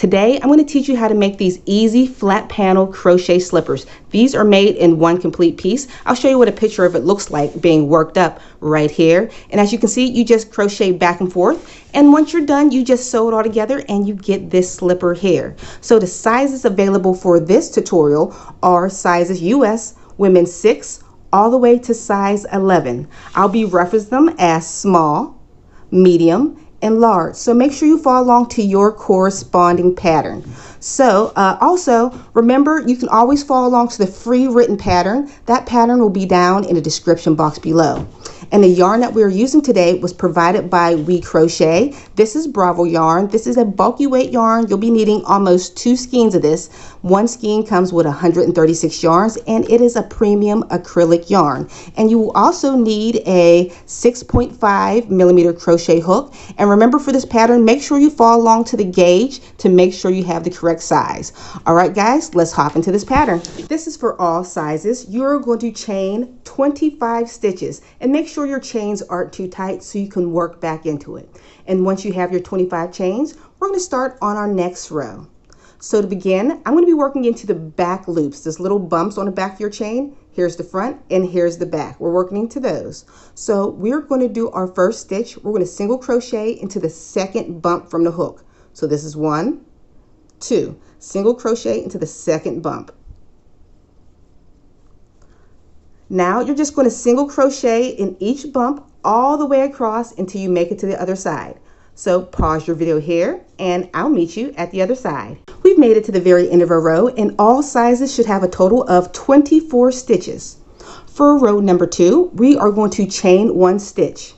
Today I'm going to teach you how to make these easy flat panel crochet slippers. These are made in one complete piece. I'll show you what a picture of it looks like being worked up right here. And as you can see, you just crochet back and forth. And once you're done, you just sew it all together and you get this slipper here. So the sizes available for this tutorial are sizes US, women 6, all the way to size 11. I'll be referencing them as small, medium, and large. So make sure you follow along to your corresponding pattern. So also remember, you can always follow along to the free written pattern. That pattern will be down in the description box below. And the yarn that we're using today was provided by We Crochet. This is Bravo yarn. This is a bulky weight yarn. You'll be needing almost 2 skeins of this. One skein comes with 136 yarns, and it is a premium acrylic yarn. And you will also need a 6.5 millimeter crochet hook. And remember, for this pattern, make sure you follow along to the gauge to make sure you have the correct size. All right, guys, let's hop into this pattern. This is for all sizes. You're going to chain 25 stitches, and make sure your chains aren't too tight so you can work back into it. And once you have your 25 chains, we're going to start on our next row. So to begin, I'm going to be working into the back loops, those little bumps on the back of your chain. Here's the front and here's the back. We're working into those. So we're going to do our first stitch. We're going to single crochet into the second bump from the hook. So this is 1, 2, single crochet into the second bump. Now you're just going to single crochet in each bump all the way across until you make it to the other side. So pause your video here and I'll meet you at the other side. We've made it to the very end of our row, and all sizes should have a total of 24 stitches. For row number 2, we are going to chain 1 stitch.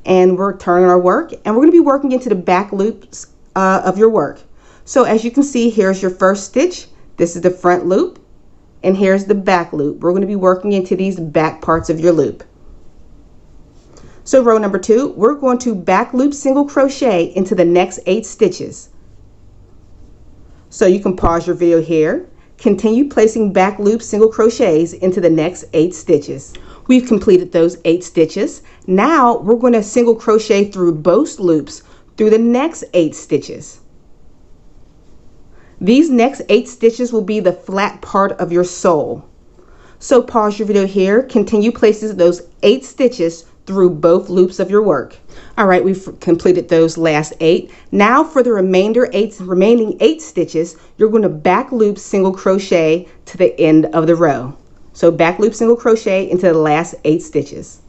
And we're turning our work, and we're going to be working into the back loops of your work. So as you can see, here's your first stitch. This is the front loop, and here's the back loop. We're going to be working into these back parts of your loop. So row number 2, we're going to back loop single crochet into the next 8 stitches. So you can pause your video here. Continue placing back loop single crochets into the next 8 stitches. We've completed those 8 stitches. Now we're going to single crochet through both loops through the next 8 stitches. These next 8 stitches will be the flat part of your sole. So pause your video here. Continue placing those 8 stitches through both loops of your work. All right, we've completed those last 8. Now for the remaining 8 stitches, you're going to back loop single crochet to the end of the row. So back loop single crochet into the last 8 stitches.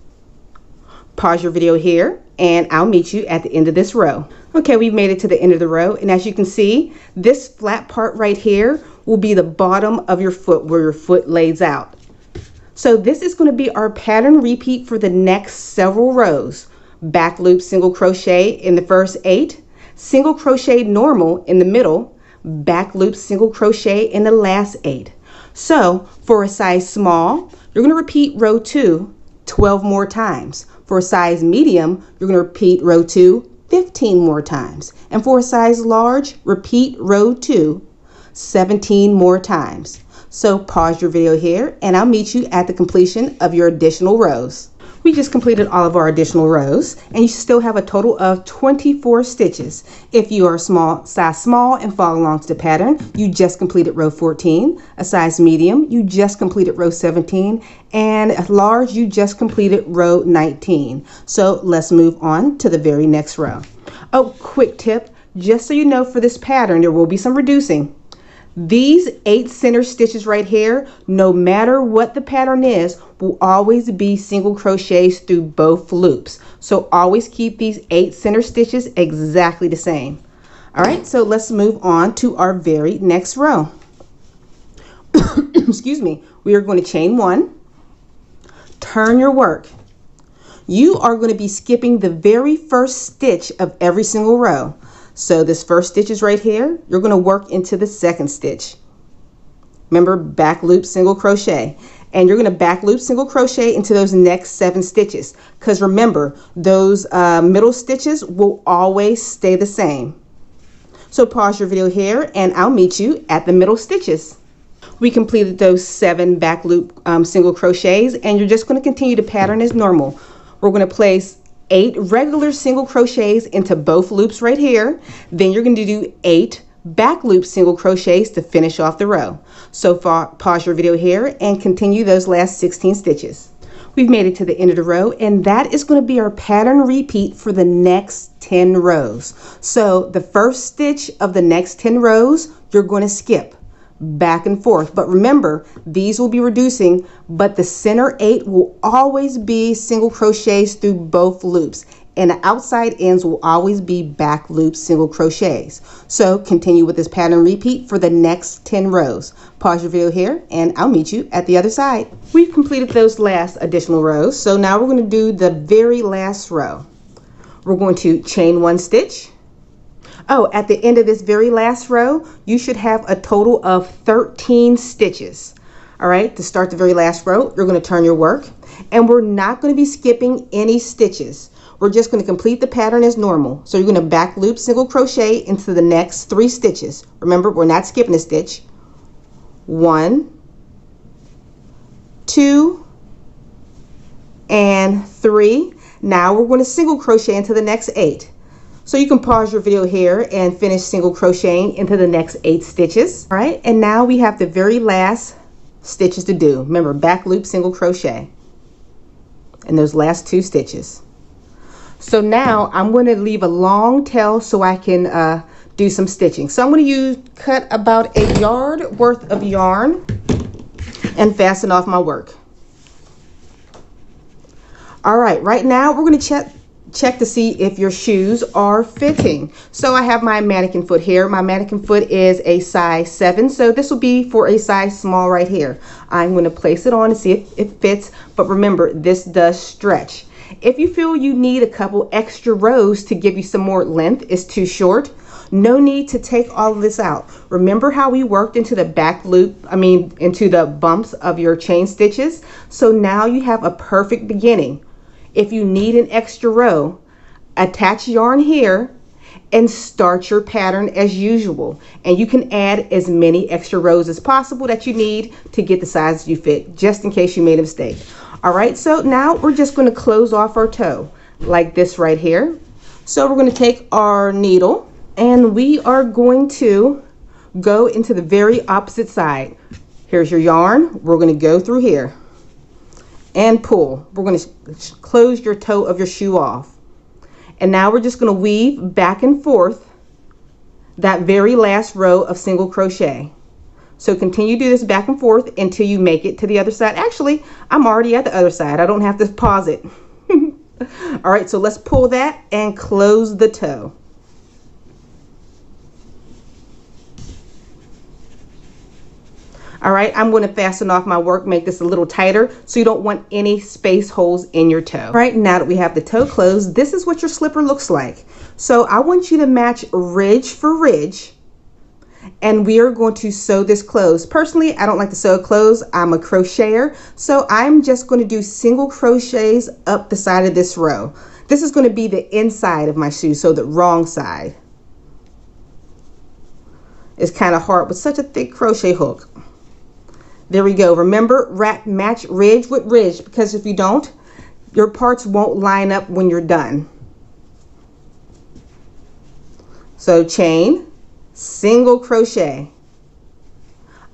Pause your video here and I'll meet you at the end of this row. Okay, we've made it to the end of the row, and as you can see, this flat part right here will be the bottom of your foot, where your foot lays out. So this is going to be our pattern repeat for the next several rows. Back loop single crochet in the first 8, single crochet normal in the middle, back loop single crochet in the last 8. So for a size small, you're going to repeat row 2 12 more times. For a size medium, you're going to repeat row 2 15 more times. And for a size large, repeat row 2 17 more times. So pause your video here and I'll meet you at the completion of your additional rows. We just completed all of our additional rows, and you still have a total of 24 stitches. If you are size small and follow along to the pattern, you just completed row 14. A size medium, you just completed row 17. And a large, you just completed row 19. So let's move on to the very next row. Oh, quick tip, just so you know, for this pattern, there will be some reducing. These 8 center stitches right here, no matter what the pattern is, will always be single crochets through both loops. So always keep these 8 center stitches exactly the same. All right, so let's move on to our very next row. Excuse me. We are going to chain 1, turn your work. You are going to be skipping the very first stitch of every single row. So this first stitch is right here. You're going to work into the second stitch. Remember, back loop single crochet, and you're going to back loop single crochet into those next 7 stitches, because remember, those middle stitches will always stay the same. So pause your video here and I'll meet you at the middle stitches. We completed those 7 back loop single crochets, and you're just going to continue to pattern as normal. We're going to place 8 regular single crochets into both loops right here. Then you're going to do 8 back loop single crochets to finish off the row. So far, pause your video here and continue those last 16 stitches. We've made it to the end of the row, and that is going to be our pattern repeat for the next 10 rows. So the first stitch of the next 10 rows, you're going to skip back and forth. But remember, these will be reducing, but the center 8 will always be single crochets through both loops, and the outside ends will always be back loop single crochets. So continue with this pattern repeat for the next 10 rows. Pause your video here and I'll meet you at the other side. We've completed those last additional rows, so now we're going to do the very last row. We're going to chain 1 stitch. Oh, at the end of this very last row, you should have a total of 13 stitches. All right, to start the very last row, you're going to turn your work, and we're not going to be skipping any stitches. We're just going to complete the pattern as normal. So you're going to back loop single crochet into the next 3 stitches. Remember, we're not skipping a stitch. 1, 2, and 3. Now we're going to single crochet into the next 8. So you can pause your video here and finish single crocheting into the next 8 stitches. All right, and now we have the very last stitches to do. Remember, back loop single crochet in those last 2 stitches. So now I'm going to leave a long tail so I can do some stitching. So I'm going to cut about a yard worth of yarn and fasten off my work. All right, right now we're going to check to see if your shoes are fitting. So I have my mannequin foot here. My mannequin foot is a size 7, so this will be for a size small right here. I'm going to place it on and see if it fits, but remember, this does stretch. If you feel you need a couple extra rows to give you some more length, it's too short, no need to take all of this out. Remember how we worked into the back loop, into the bumps of your chain stitches? So now you have a perfect beginning. If you need an extra row, attach yarn here and start your pattern as usual. And you can add as many extra rows as possible that you need to get the size you fit, just in case you made a mistake. All right, so now we're just going to close off our toe like this right here. So we're going to take our needle and we are going to go into the very opposite side. Here's your yarn. We're going to go through here and pull. We're going to close your toe of your shoe off. And now we're just going to weave back and forth that very last row of single crochet. So continue to do this back and forth until you make it to the other side. Actually, I'm already at the other side. I don't have to pause it. All right, so let's pull that and close the toe. All right, I'm going to fasten off my work, make this a little tighter so you don't want any space holes in your toe. All right, now that we have the toe closed, this is what your slipper looks like. So I want you to match ridge for ridge, and we are going to sew this closed. Personally, I don't like to sew closed. I'm a crocheter, so I'm just going to do single crochets up the side of this row. This is going to be the inside of my shoe, so the wrong side. It's kind of hard with such a thick crochet hook. There we go. Remember, match ridge with ridge, because if you don't, your parts won't line up when you're done. So chain, single crochet.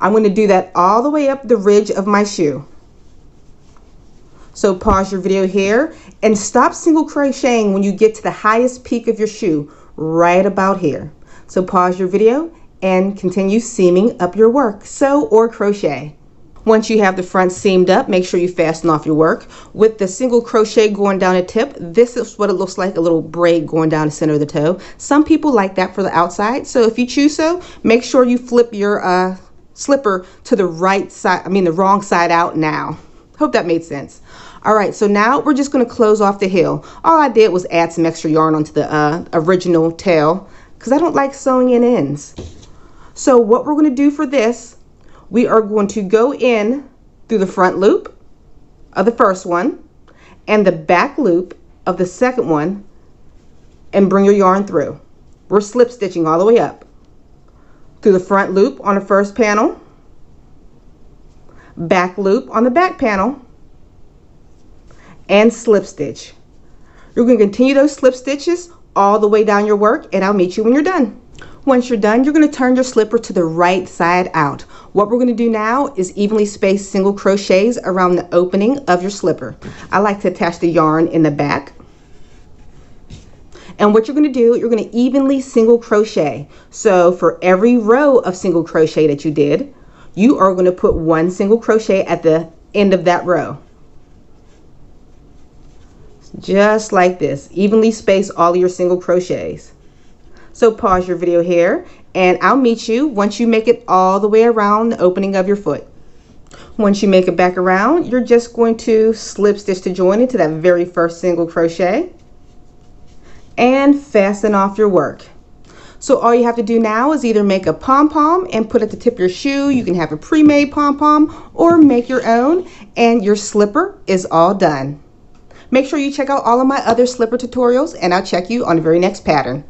I'm going to do that all the way up the ridge of my shoe. So pause your video here and stop single crocheting when you get to the highest peak of your shoe, right about here. So pause your video and continue seaming up your work, sew or crochet. Once you have the front seamed up, make sure you fasten off your work. With the single crochet going down a tip, this is what it looks like, a little braid going down the center of the toe. Some people like that for the outside, so if you choose so, make sure you flip your slipper to the right side, the wrong side out now. Hope that made sense. All right, so now we're just going to close off the heel. All I did was add some extra yarn onto the original tail because I don't like sewing in ends. So what we're going to do for this, we are going to go in through the front loop of the first one and the back loop of the second one and bring your yarn through. We're slip stitching all the way up through the front loop on the first panel, back loop on the back panel, and slip stitch. You're going to continue those slip stitches all the way down your work, and I'll meet you when you're done. Once you're done, you're going to turn your slipper to the right side out. What we're going to do now is evenly space single crochets around the opening of your slipper. I like to attach the yarn in the back. And what you're going to do, you're going to evenly single crochet. So for every row of single crochet that you did, you are going to put one single crochet at the end of that row. Just like this. Evenly space all of your single crochets. So pause your video here, and I'll meet you once you make it all the way around the opening of your foot. Once you make it back around, you're just going to slip stitch to join into that very first single crochet and fasten off your work. So all you have to do now is either make a pom-pom and put at the tip of your shoe. You can have a pre-made pom-pom or make your own, and your slipper is all done. Make sure you check out all of my other slipper tutorials, and I'll check you on the very next pattern.